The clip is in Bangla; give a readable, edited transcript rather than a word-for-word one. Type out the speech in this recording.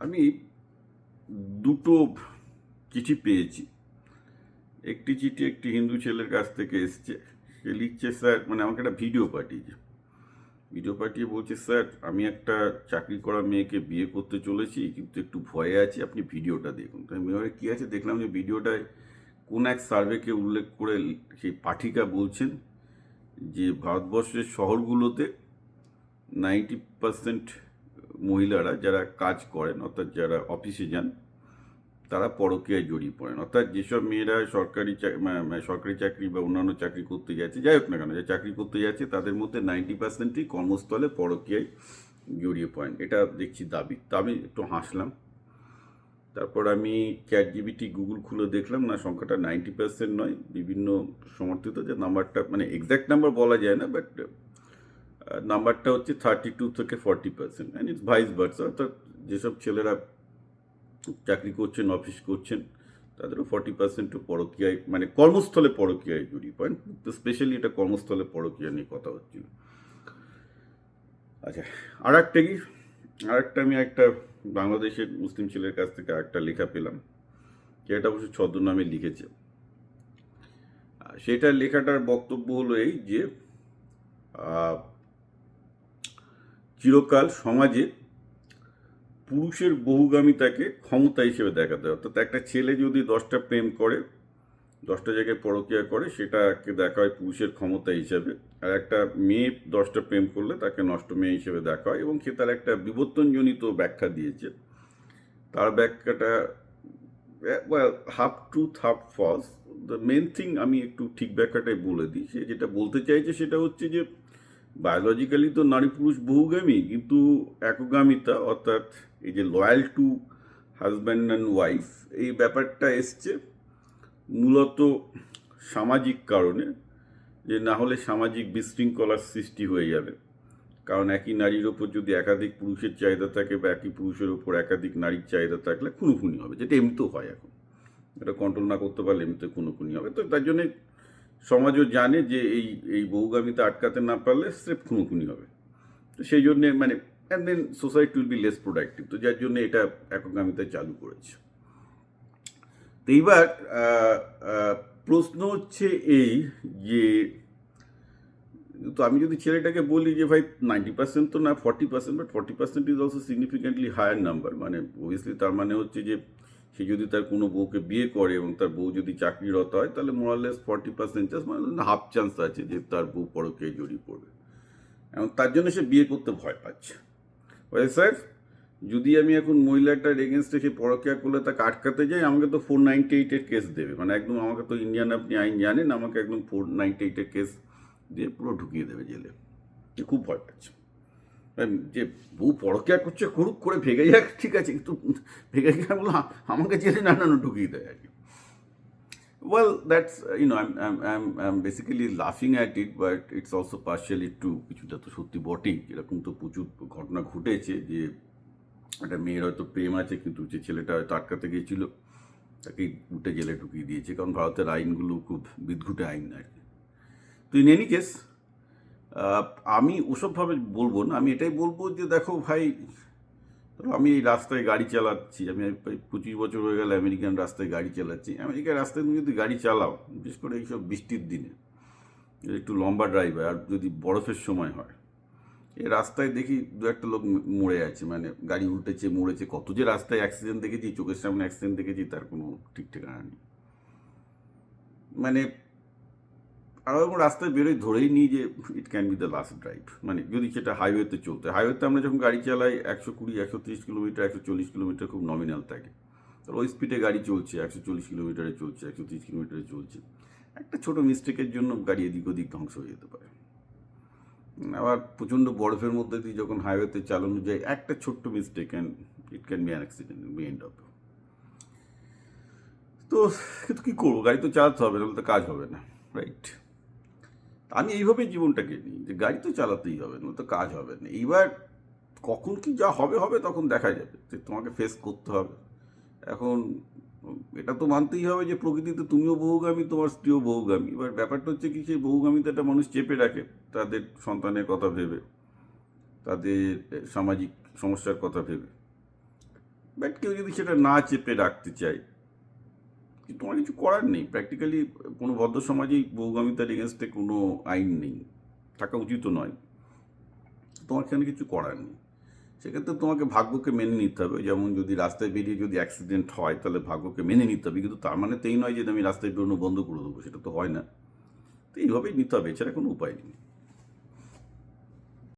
আমি দুটো চিঠি পেয়েছি। একটি চিঠি একটি হিন্দু ছেলের কাছ থেকে এসছে। সে লিখছে, স্যার, মানে আমাকে একটা ভিডিও পাঠিয়েছে। ভিডিও পাঠিয়ে বলছে, স্যার, আমি একটা চাকরি করা মেয়েকে বিয়ে করতে চলেছি, কিন্তু একটু ভয়ে আছি, আপনি ভিডিওটা দেখুন। তো আমি এবারে কী আছে দেখলাম যে ভিডিওটায় কোন এক সার্ভেকে উল্লেখ করে সেই পাঠিকা বলছেন যে ভারতবর্ষের শহরগুলোতে 90% মহিলারা যারা কাজ করেন, অর্থাৎ যারা অফিসে যান, তারা পরকীয়ায় জড়িয়ে পড়েন। অর্থাৎ যেসব মেয়েরা সরকারি চাকরি বা অন্যান্য চাকরি করতে যাচ্ছে, যাই হোক না কেন, যে চাকরি করতে যাচ্ছে তাদের মধ্যে 90%ই কর্মস্থলে পরকীয়ায় জড়িয়ে পড়েন। এটা দেখছি দাবি। তা আমি একটু হাসলাম। তারপর আমি চ্যাটজিপিটি গুগল খুলে দেখলাম, না, সংখ্যাটা 90% নয়, বিভিন্ন সমর্থিত যে নাম্বারটা, মানে এক্স্যাক্ট নাম্বার বলা যায় না, বাট নাম্বারটা হচ্ছে 32 থেকে 40%। And it's vice versa. অর্থাৎ যেসব ছেলেরা চাকরি করছেন, অফিস করছেন, তাদেরও 40% পরকীয়ায়, মানে কর্মস্থলে পরকীয়ায় জড়িয়ে পড়েন। তো স্পেশালি এটা কর্মস্থলে পরকীয়া নিয়ে কথা হচ্ছিল। আচ্ছা, আর একটা আমি একটা বাংলাদেশের মুসলিম ছেলের কাছ থেকে একটা লেখা পেলাম, যেটা অবশ্য ছদ্মনামে লিখেছে। সেটার লেখাটার বক্তব্য হলো এই যে চিরকাল সমাজে পুরুষের বহুগামিতাকে ক্ষমতা হিসেবে দেখাতে হয়। অর্থাৎ একটা ছেলে যদি 10টা প্রেম করে, 10টা জায়গায় পরকীয়া করে, সেটাকে দেখা হয় পুরুষের ক্ষমতা হিসেবে। আর একটা মেয়ে 10টা প্রেম করলে তাকে নষ্ট মেয়ে হিসেবে দেখা হয়। এবং সে তার একটা বিবর্তনজনিত ব্যাখ্যা দিয়েছে। তার ব্যাখ্যাটা half truth half false. The main thing, আমি একটু ঠিক ব্যাখ্যাটাই বলে দিই। সে যেটা বলতে চাইছে সেটা হচ্ছে যে বায়োলজিক্যালি তো নারী পুরুষ বহুগামী, কিন্তু একগামিতা, অর্থাৎ এই যে loyal to husband and wife, এই ব্যাপারটা এসছে মূলত সামাজিক কারণে, যে না হলে সামাজিক বিশৃঙ্খলার সৃষ্টি হয়ে যাবে। কারণ একই নারীর ওপর যদি একাধিক পুরুষের চাহিদা থাকে, বা একই পুরুষের ওপর একাধিক নারীর চাহিদা থাকলে খুনোখুনি হবে, যেটা এমনিতেও হয় এখন। এটা কন্ট্রোল না করতে পারলে এমনিতে খুনোখুনি হবে। তো তার জন্যে সমাজও জানে যে এই বহুগামিতা আটকাতে না পারলে স্রেফ খুনোখুনি হবে। তো সেই জন্যে মানে and then society will be less productive. তো যার জন্য এটা একগামিতা চালু করেছে। তো এইবার প্রশ্ন হচ্ছে এই যে, তো আমি যদি ছেলেটাকে বলি যে ভাই 90% তো না, 40%, but 40% is also significantly higher number. মানে অবভিয়াসলি তার মানে হচ্ছে যে সে যদি তার কোনো বউকে বিয়ে করে এবং তার বউ যদি চাকরিরত হয়, তাহলে মোরালেস 40% চান্স, মানে হাফ চান্স আছে যে তার বউ পরকীয়ায় জড়িয়ে পড়বে। এবং তার জন্য সে বিয়ে করতে ভয় পাচ্ছে। ওই স্যার, যদি আমি এখন মহিলাটার এগেনস্টে সে পরকীয়া করলে তাকে আটকাতে যাই, আমাকে তো 498-এর কেস দেবে। মানে একদম আমাকে তো, ইন্ডিয়ান আপনি আইন জানেন, আমাকে একদম 498-এর কেস দিয়ে পুরো ঢুকিয়ে দেবে জেলে। খুব ভয় পাচ্ছে। যে বউ পরকীয়া করছে, করুক, করে ভেগে যাক, ঠিক আছে, কিন্তু ভেগে গিয়ে বলো আমাকে জেলে না ঢুকিয়ে দেয় আর কি। Well, that's I'm basically laughing at it, but it's also partially true. কিছুটা তো সত্যি বটেই। এরকম তো প্রচুর ঘটনা ঘটেছে যে একটা মেয়ের হয়তো প্রেম আছে, কিন্তু যে ছেলেটা হয়তো আটকাতে গিয়েছিল তাকে উঠে জেলে ঢুকিয়ে দিয়েছে। কারণ ভারতের আইনগুলো খুব বিদঘুটে আইন আর কি। তো ইন এনি কেস, আমি ওসবভাবে বলবো না। আমি এটাই বলবো যে দেখো ভাই, ধরো আমি এই রাস্তায় গাড়ি চালাচ্ছি, আমি 25 বছর হয়ে গেলে আমেরিকান রাস্তায় গাড়ি চালাচ্ছি। আমেরিকার রাস্তায় তুমি যদি গাড়ি চালাও, বিশেষ করে এইসব বৃষ্টির দিনে, একটু লম্বা ড্রাইভ হয় আর যদি বরফের সময় হয়, এই রাস্তায় দেখি দু একটা লোক মরে আছে, মানে গাড়ি উল্টেছে, মরেছে। কত যে রাস্তায় অ্যাক্সিডেন্ট দেখেছি, চোখের সামনে অ্যাক্সিডেন্ট দেখেছি, তার কোনো ঠিক ঠিকানা নেই। মানে আর এবং রাস্তায় বেরোয় ধরেই নিই যে ইট can B the last drive. মানে যদি সেটা হাইওয়েতে চলতে, হাইওয়েতে আমরা যখন গাড়ি চালাই 120, 130 কিলোমিটার, 140 কিলোমিটার খুব নমিনাল থাকে। তো ওই স্পিডে গাড়ি চলছে, 140 কিলোমিটারে চলছে, 130 কিলোমিটারে চলছে। একটা ছোটো মিস্টেকের জন্য গাড়ি এদিক ওদিক ধ্বংস হয়ে যেতে পারে। আবার প্রচণ্ড বরফের মধ্যে দিয়ে যখন হাইওয়েতে চালানো যায়, একটা ছোট্ট mistake and it can be an accident, be end of. তো কিন্তু কী করবো, গাড়ি তো চালাতে হবে, নাহলে তো কাজ হবে না, রাইট? আমি এইভাবেই জীবনটাকে নিই যে গাড়ি তো চালাতেই হবে, না তো কাজ হবে না। এইবার কখন কি যা হবে হবে, তখন দেখা যাবে, যে তোমাকে ফেস করতে হবে। এখন এটা তো মানতেই হবে যে প্রকৃতিতে তুমিও বহুগামী, তোমার স্ত্রীও বহুগামী। এবার ব্যাপারটা হচ্ছে কি, সেই বহুগামিতাটা মানুষ চেপে রাখে তাদের সন্তানের কথা ভেবে, তাদের সামাজিক সমস্যার কথা ভেবে। বাট কেউ যদি সেটা না চেপে রাখতে চায়, তোমার কিছু করার নেই। প্র্যাকটিক্যালি কোনো ভদ্র সমাজেই বহুগামিতার এগেনস্টে কোনো আইন নেই, থাকা উচিতও নয়। তোমার সেখানে কিছু করার নেই। সেক্ষেত্রে তোমাকে ভাগ্যকে মেনে নিতে হবে। যেমন যদি রাস্তায় বেরিয়ে যদি অ্যাক্সিডেন্ট হয়, তাহলে ভাগ্যকে মেনে নিতে হবে, কিন্তু তার মানে তো এই নয় যে আমি রাস্তায় বেরোনো বন্ধ করে দেবো, সেটা তো হয় না। তো এইভাবেই নিতে হবে, এছাড়া কোনো উপায় নেই।